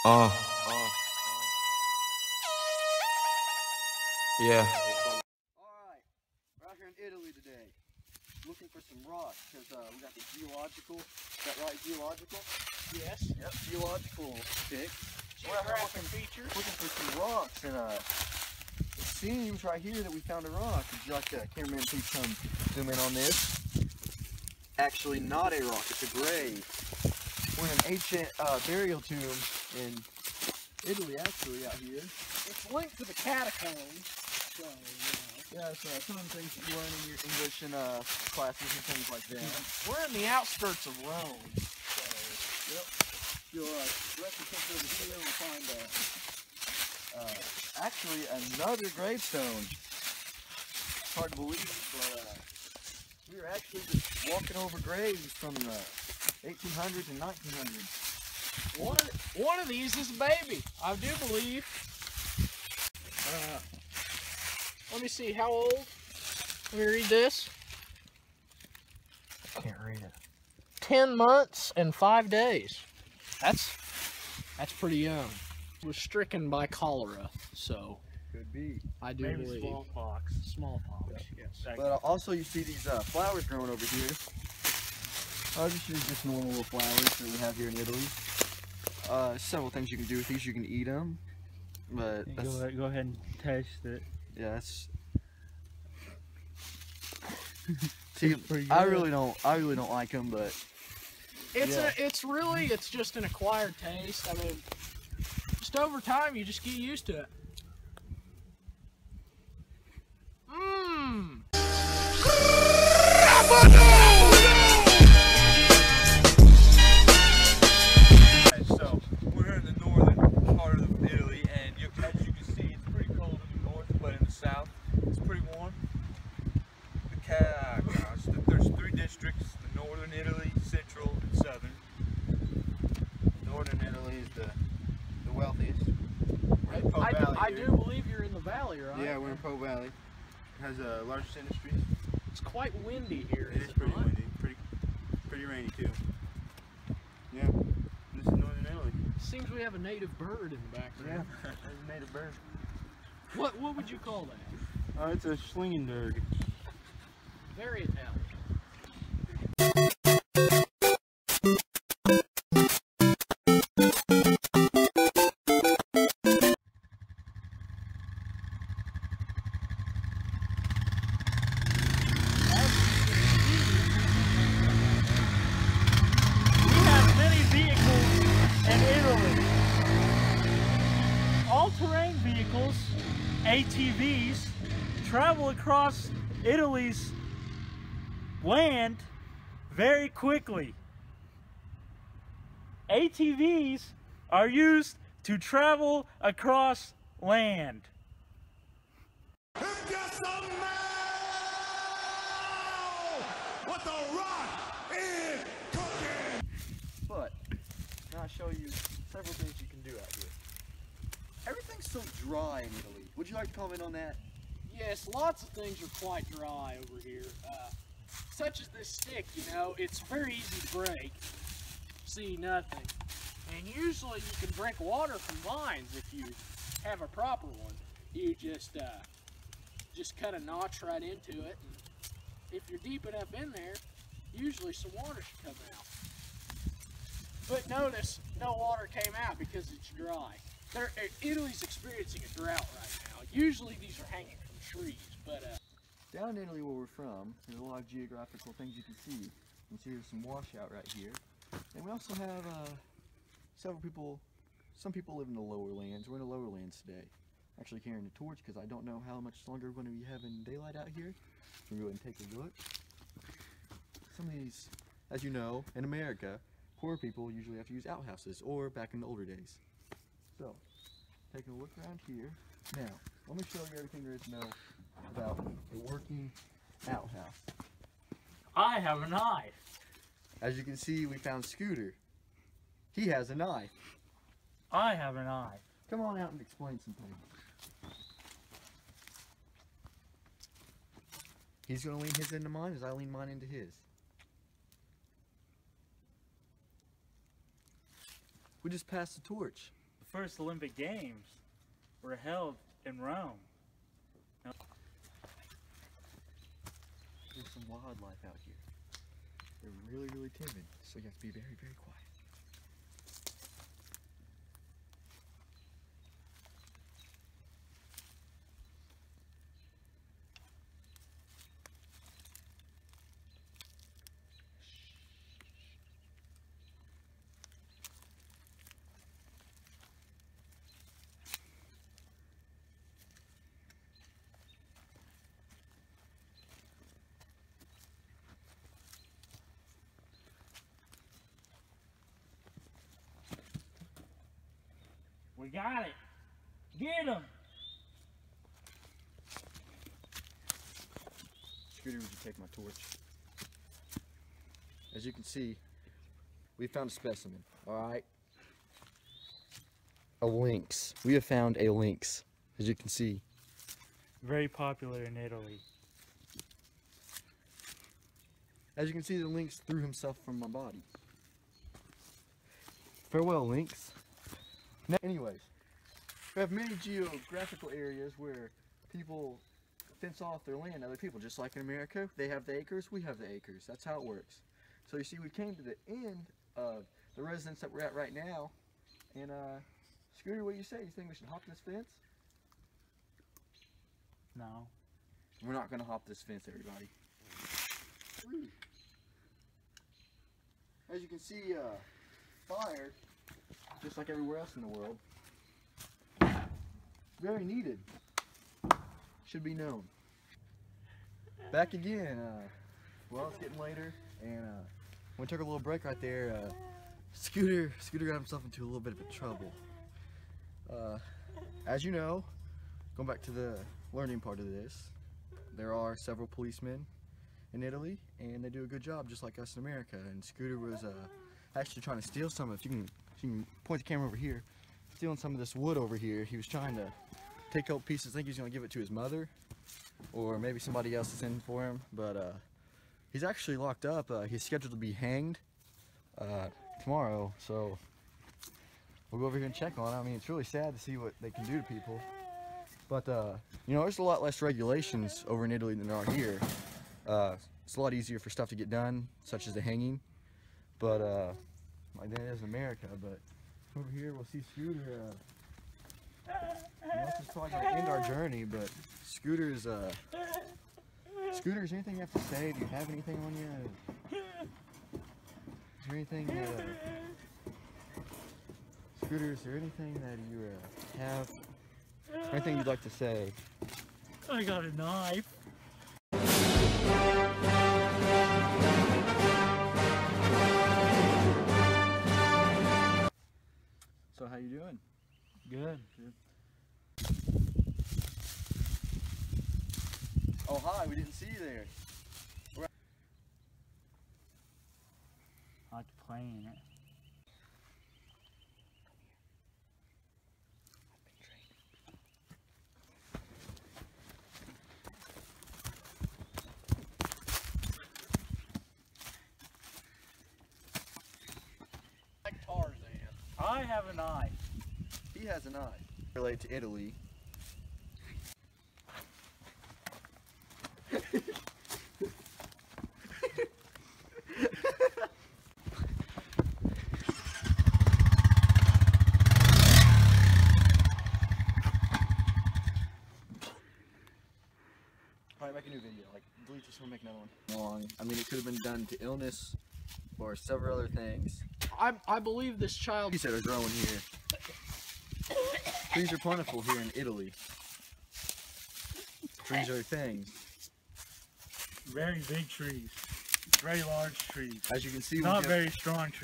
Uh, yeah. Alright, we're out here in Italy today, looking for some rocks, because we got the geological, is that right, geological? Yes. Yep, geological pick. Geographic features. Looking for some rocks, and it seems right here that we found a rock. Would you like to, cameraman, please come zoom in on this? Actually not a rock, it's a grave. We're in an ancient burial tomb in Italy, actually, out here. It's linked to the catacombs, so, Yeah, it's some of the things that you learn in your English and classes and things like that. we're in the outskirts of Rome. So, Yep. You'll direct yourself over here and we'll find actually another gravestone. It's hard to believe, but we were actually just walking over graves from the 1800s and 1900s. one of these is a baby, I do believe. Let me see, how old? Let me read this. I can't read it. 10 months and 5 days. That's pretty young. Was stricken by cholera, so Could be. I do Maybe believe. smallpox. Smallpox, yes. But also you see these flowers growing over here. These are just normal little flowers that we have here in Italy. Several things you can do with these. You can eat them, but that's, Go ahead and taste it. yeah, that's. See, pretty I good. really don't like them, but It's just an acquired taste. I mean, just over time you just get used to it. Mmm. So, we're in the northern part of Italy, and as you can see, it's pretty cold in the north, but in the south, it's pretty warm. There's three districts: the northern Italy, central, and southern. Northern Italy is the wealthiest. We're in Po I Valley do here. believe you're in the valley, right? Yeah, we're in Po Valley. It has largest industries. It's quite windy here. It is pretty not? windy, pretty rainy too. Yeah, this is northern Italy. Seems we have a native bird in the background. There's a native bird. What would you call that? It's a Schlingenberg. Very Italian. We have many vehicles in Italy. All-terrain vehicles, ATVs, travel across Italy's land very quickly. ATVs are used to travel across land. Get some what the rock is cooking. But now I'll show you several things you can do out here. Everything's so dry in Italy. Would you like to comment on that? Yes, lots of things are quite dry over here. Such as this stick, it's very easy to break. See nothing. And usually you can drink water from vines if you have a proper one. You just cut a notch right into it, and if you're deep enough in there, usually some water should come out. But notice, no water came out because it's dry. Italy's experiencing a drought right now. Usually these are hanging from trees, but Down in Italy where we're from, there's a lot of geographical things you can see. You can see there's some washout right here. And we also have some people live in the lower lands. We're in the lower lands today. Actually carrying a torch because I don't know how much longer we're going to be having daylight out here. We'll go ahead and take a look. Some of these, as you know, in America, poor people usually have to use outhouses, or back in the older days. So, taking a look around here. Now, let me show you everything there is to know about a working outhouse. I have a knife. As you can see, we found Scooter. He has a knife. I have a knife. Come on out and explain some things. He's going to lean his into mine as I lean mine into his. We just passed the torch. first Olympic Games were held in Rome. There's some wildlife out here. They're really, really timid, so you have to be very, very quiet. We got it. Get him. Scooter, would you take my torch? As you can see, we found a specimen, alright? A lynx. We have found a lynx, as you can see. Very popular in Italy. As you can see, the lynx threw himself from my body. Farewell, lynx. Now, anyways, we have many geographical areas where people fence off their land to other people. Just like in America, they have the acres, we have the acres. That's how it works. So you see, we came to the end of the residence that we're at right now. And, Scooter, what do you say? You think we should hop this fence? No. We're not going to hop this fence, everybody. As you can see, fire, just like everywhere else in the world, very needed. Should be known. Back again. Well, it's getting later, and we took a little break right there. Scooter got himself into a little bit of trouble. As you know, going back to the learning part of this, there are several policemen in Italy, and they do a good job, just like us in America. And Scooter was actually trying to steal some. If you can point the camera over here, stealing some of this wood over here. He was trying to take out pieces. I think he's going to give it to his mother, or maybe somebody else is in for him. But he's actually locked up. He's scheduled to be hanged tomorrow, so we'll go over here and check on him. I mean, it's really sad to see what they can do to people. But you know, there's a lot less regulations over in Italy than there are here. It's a lot easier for stuff to get done, such as the hanging. But like that is America. But over here, we'll see Scooter. This is probably gonna end our journey. But Scooter, is there anything you have to say? Do you have anything on you? Is there anything that, Scooter, is there anything that you have? Anything you'd like to say? I got a knife. So how you doing? Good. Oh hi, we didn't see you there. I like to play in it. Like Tarzan. I have a knife. He has an eye. Related to Italy. Alright, make a new video. Like, delete this one, make another one. Long. I mean, it could have been done to illness or several other things. I believe this child. Trees that are growing here. Trees are plentiful here in Italy. Trees are things. Very big trees. Very large trees. As you can see, Not very strong trees.